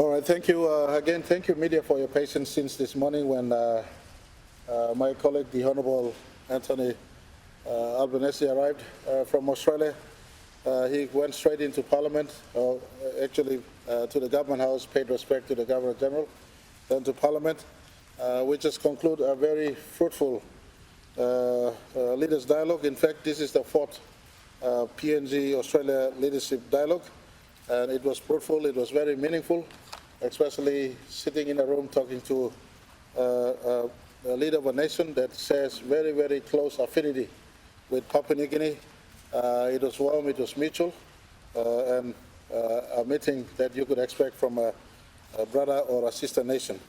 All right, thank you again. Thank you, media, for your patience since this morning when my colleague, the Honorable Anthony Albanese, arrived from Australia. He went straight into Parliament, actually to the Government House, paid respect to the Governor General, then to Parliament. We just conclude a very fruitful leaders' dialogue. In fact, this is the fourth PNG Australia leadership dialogue, and it was fruitful. It was very meaningful, especially sitting in a room talking to a leader of a nation that shares very, very close affinity with Papua New Guinea. It was warm, it was mutual, and a meeting that you could expect from a brother or a sister nation.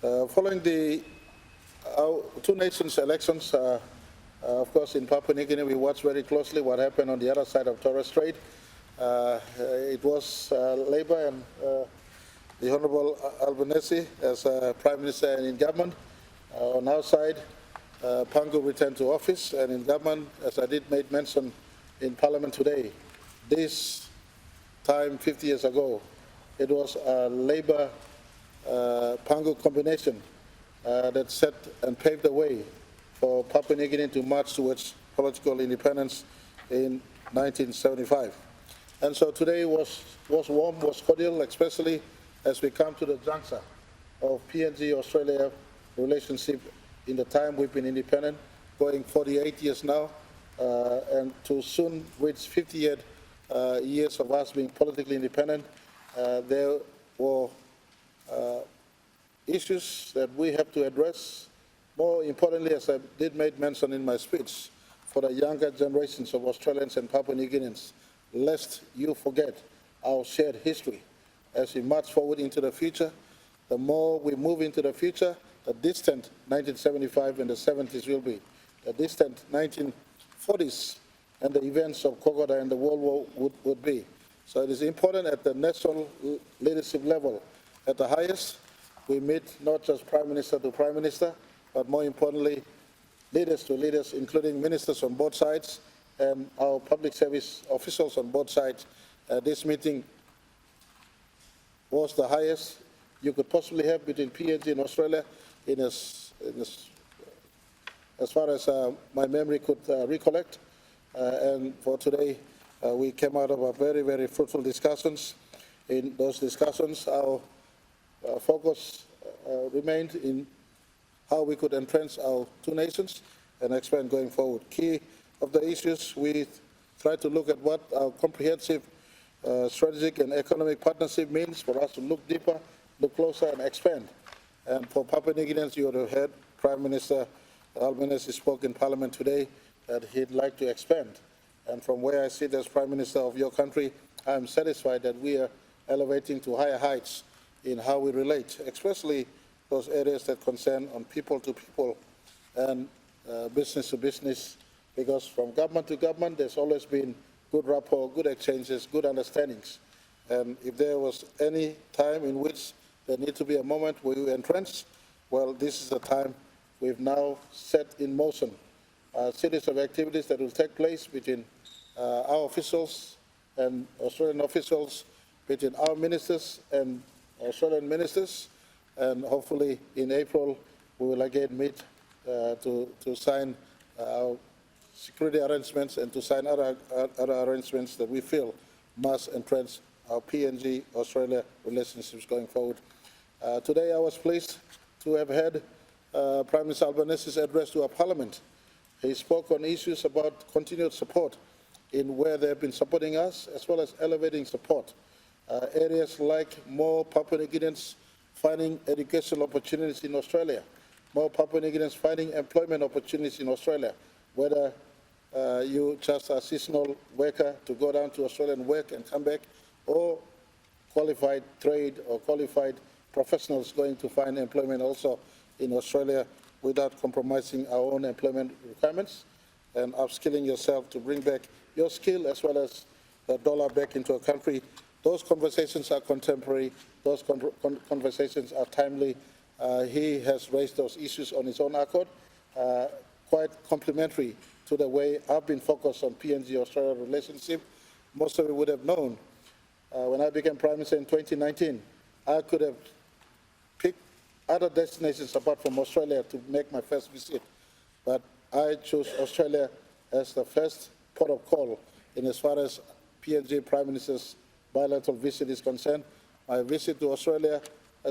Following our two nations' elections, of course, in Papua New Guinea, we watched very closely what happened on the other side of Torres Strait. It was Labour and the Honourable Albanese as Prime Minister and in government. On our side, Pangu returned to office, and in government, as I did make mention in Parliament today, this time 50 years ago, it was a Labour-Pangu combination that set and paved the way for Papua New Guinea to march towards political independence in 1975. And so today was warm, was cordial, especially as we come to the juncture of PNG-Australia relationship in the time we've been independent, going 48 years now, and to soon reach 58 years of us being politically independent. There were issues that we have to address. More importantly, as I did make mention in my speech, for the younger generations of Australians and Papua New Guineans, lest you forget our shared history. As we march forward into the future, the more we move into the future, the distant 1975 and the 70s will be. The distant 1940s and the events of Kokoda and the World War would be. So it is important at the national leadership level, at the highest, we meet not just Prime Minister to Prime Minister, but more importantly, leaders to leaders, including ministers on both sides and our public service officials on both sides. This meeting was the highest you could possibly have between PNG and Australia as far as my memory could recollect. And for today, we came out of a very, very fruitful discussions. In those discussions, our focus remained in how we could entrench our two nations and expand going forward. Key of the issues, we tried to look at what our comprehensive strategic and economic partnership means for us to look deeper, look closer, and expand. And for Papua New Guineans, you would have heard Prime Minister Albanese spoke in Parliament today that he'd like to expand. And from where I sit as Prime Minister of your country, I'm satisfied that we are elevating to higher heights in how we relate, especially those areas that concern on people to people and business to business, because from government to government, there's always been good rapport, good exchanges, good understandings. And if there was any time in which there needs to be a moment where you entrench, well, this is the time we've now set in motion a series of activities that will take place between our officials and Australian officials, between our ministers and Australian ministers, and hopefully in April we will again meet to sign our security arrangements and to sign other arrangements that we feel must entrench our PNG-Australia relationships going forward. Today I was pleased to have had Prime Minister Albanese's address to our Parliament. He spoke on issues about continued support in where they have been supporting us, as well as elevating support. Areas like more Papua New Guineans finding educational opportunities in Australia, more Papua New Guineans finding employment opportunities in Australia, whether you just a seasonal worker to go down to Australia and work and come back, or qualified trade or qualified professionals going to find employment also in Australia without compromising our own employment requirements, and upskilling yourself to bring back your skill as well as the dollar back into a country. Those conversations are contemporary, those conversations are timely. He has raised those issues on his own accord, quite complementary to the way I've been focused on PNG-Australia relationship. Most of you would have known when I became Prime Minister in 2019, I could have picked other destinations apart from Australia to make my first visit, but I chose Australia as the first port of call in as far as PNG Prime Minister's bilateral visit is concerned. My visit to Australia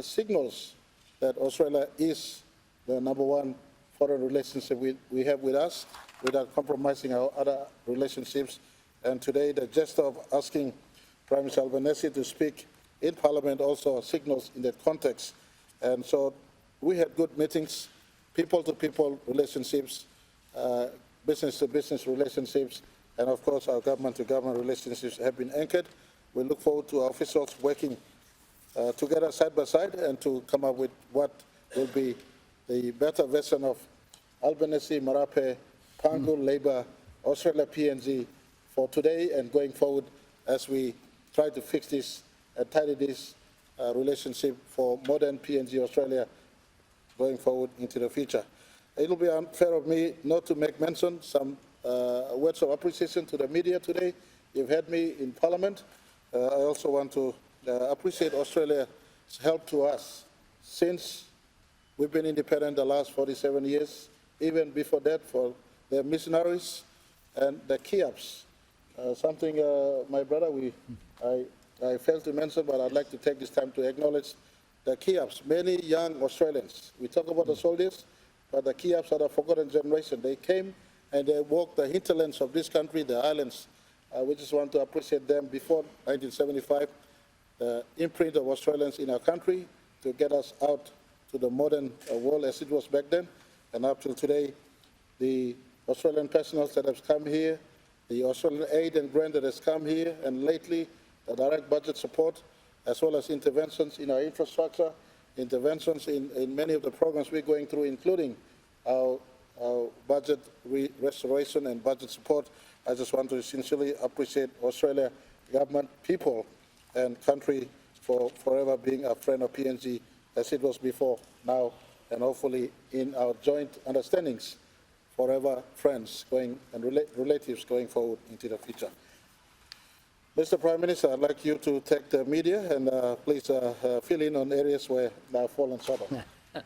signals that Australia is the #1 foreign relationship we have with us without compromising our other relationships. And today, the gesture of asking Prime Minister Albanese to speak in Parliament also signals in that context. And so we had good meetings, people-to-people relationships, business-to-business relationships, and of course our government-to-government relationships have been anchored. We look forward to our officials working together side by side and to come up with what will be the better version of Albanese, Marape, Pangu, Labour, Australia, PNG for today and going forward as we try to fix this and tidy this relationship for modern PNG Australia going forward into the future. It will be unfair of me not to make mention some words of appreciation to the media today. You've had me in Parliament. I also want to appreciate Australia's help to us since we've been independent the last 47 years, even before that for the missionaries and the Kiabs. Something, my brother, I failed to mention, but I'd like to take this time to acknowledge the Kiabs, many young Australians. We talk about the soldiers, but the Kiabs are the forgotten generation. They came and they walked the hinterlands of this country, the islands. We just want to appreciate them before 1975, the imprint of Australians in our country to get us out to the modern world as it was back then. And up till today, the Australian personnel that have come here, the Australian aid and grant that has come here, and lately the direct budget support, as well as interventions in our infrastructure, interventions in many of the programs we're going through, including our budget restoration and budget support. I just want to sincerely appreciate Australia government, people, and country for forever being a friend of PNG as it was before, now, and hopefully in our joint understandings, forever friends going and relatives going forward into the future. Mr. Prime Minister, I'd like you to take the media and please fill in on areas where I've fallen short of.